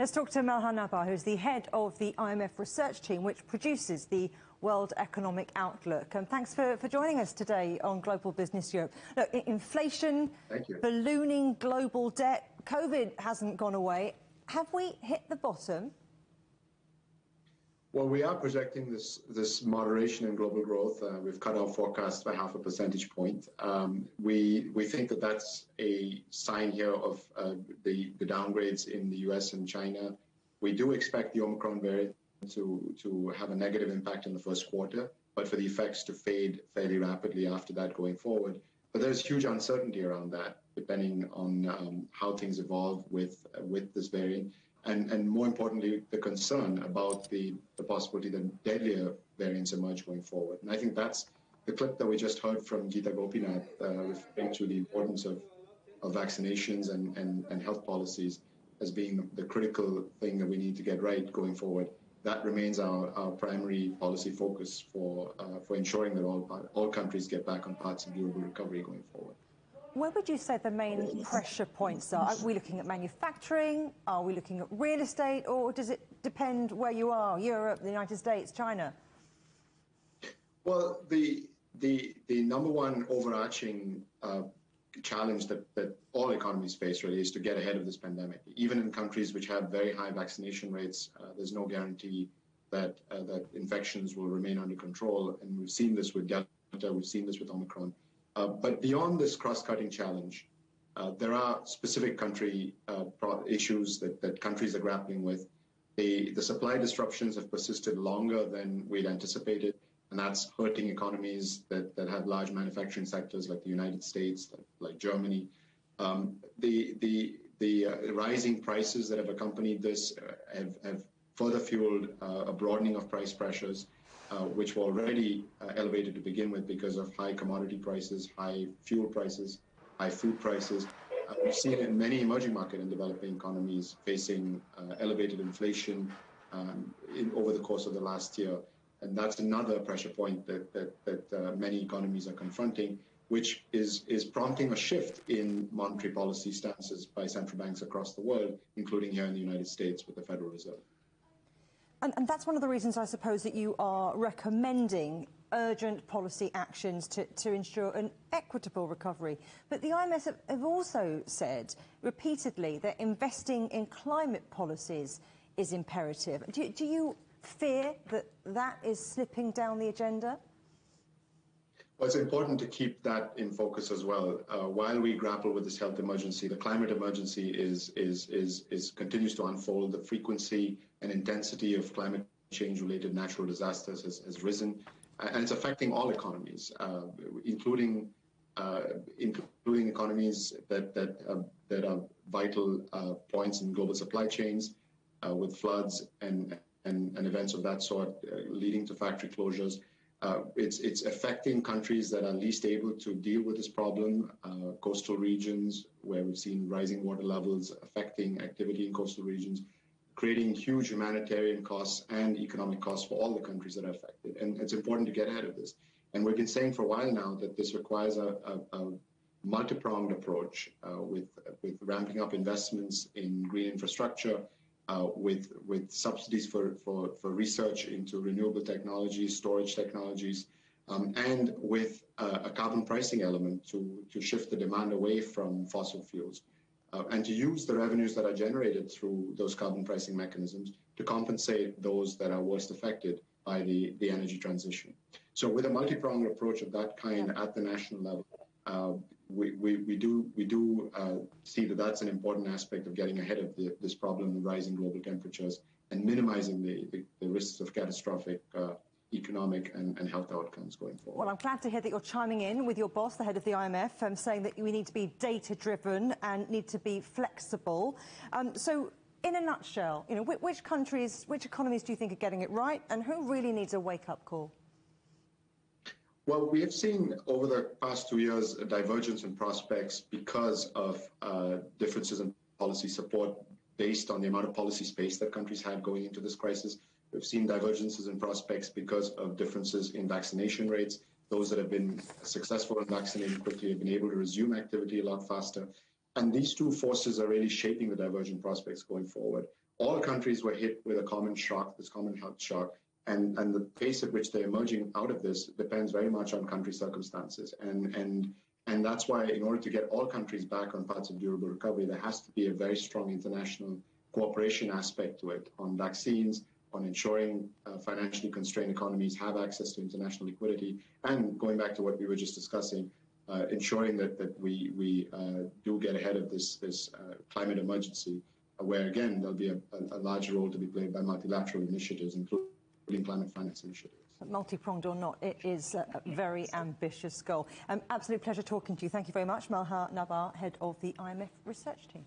Let's talk to Malhar Nabar, who's the head of the IMF research team, which produces the World Economic Outlook. And thanks for joining us today on Global Business Europe. Look, inflation, ballooning global debt, COVID hasn't gone away. Have we hit the bottom? Well, we are projecting this moderation in global growth. We've cut our forecast by 0.5 percentage point. We think that that's a sign here of the downgrades in the US and China. We do expect the Omicron variant to have a negative impact in the first quarter, but for the effects to fade fairly rapidly after that going forward. But there's huge uncertainty around that, depending on how things evolve with this variant. And more importantly, the concern about the possibility that deadlier variants emerge going forward. And I think that's the clip that we just heard from Geeta Gopinath referring to the importance of vaccinations and health policies as being the critical thing that we need to get right going forward. That remains our primary policy focus for ensuring that all countries get back on paths of durable recovery going forward. Where would you say the main pressure points are? Are we looking at manufacturing? Are we looking at real estate? Or does it depend where you are, Europe, the United States, China? Well, the number one overarching challenge that all economies face really is to get ahead of this pandemic. Even in countries which have very high vaccination rates, there's no guarantee that infections will remain under control. And we've seen this with Delta, we've seen this with Omicron. But beyond this cross-cutting challenge, there are specific country issues that countries are grappling with. The supply disruptions have persisted longer than we'd anticipated, and that's hurting economies that have large manufacturing sectors like the United States, like Germany. The rising prices that have accompanied this have further fueled a broadening of price pressures, which were already elevated to begin with because of high commodity prices, high fuel prices, high food prices. We've seen in many emerging market and developing economies facing elevated inflation over the course of the last year. And that's another pressure point that many economies are confronting, which is prompting a shift in monetary policy stances by central banks across the world, including here in the United States with the Federal Reserve. And that's one of the reasons, I suppose, that you are recommending urgent policy actions to ensure an equitable recovery. But the IMF have also said repeatedly that investing in climate policies is imperative. Do you fear that that is slipping down the agenda? Well, it's important to keep that in focus as well. While we grapple with this health emergency, the climate emergency continues to unfold. The frequency and intensity of climate change-related natural disasters has risen, and it's affecting all economies, including economies that are vital points in global supply chains, with floods and events of that sort leading to factory closures. It's affecting countries that are least able to deal with this problem, coastal regions where we've seen rising water levels affecting activity in coastal regions, creating huge humanitarian costs and economic costs for all the countries that are affected. And it's important to get ahead of this. And we've been saying for a while now that this requires a multi-pronged approach with ramping up investments in green infrastructure, with subsidies for research into renewable technologies, storage technologies, and with a carbon pricing element to shift the demand away from fossil fuels, and to use the revenues that are generated through those carbon pricing mechanisms to compensate those that are worst affected by the energy transition. So with a multi-pronged approach of that kind at the national level, we do see that that's an important aspect of getting ahead of this problem of rising global temperatures and minimizing the risks of catastrophic economic and health outcomes going forward. Well, I'm glad to hear that you're chiming in with your boss, the head of the IMF, saying that we need to be data-driven and need to be flexible. So, in a nutshell, which economies do you think are getting it right, and who really needs a wake-up call? Well, we have seen over the past 2 years a divergence in prospects because of differences in policy support based on the amount of policy space that countries had going into this crisis. We've seen divergences in prospects because of differences in vaccination rates. Those that have been successful in vaccinating quickly have been able to resume activity a lot faster. And these two forces are really shaping the divergent prospects going forward. all countries were hit with a common shock, this common health shock, and the pace at which they're emerging out of this depends very much on country circumstances. And that's why, in order to get all countries back on paths of durable recovery, there has to be a very strong international cooperation aspect to it on vaccines, on ensuring financially constrained economies have access to international liquidity, and going back to what we were just discussing, ensuring that we do get ahead of this climate emergency, where, again, there'll be a large role to be played by multilateral initiatives, including climate finance initiatives. Multi-pronged or not, it is a very ambitious goal. Absolute pleasure talking to you. Thank you very much, Malhar Nabar, head of the IMF research team.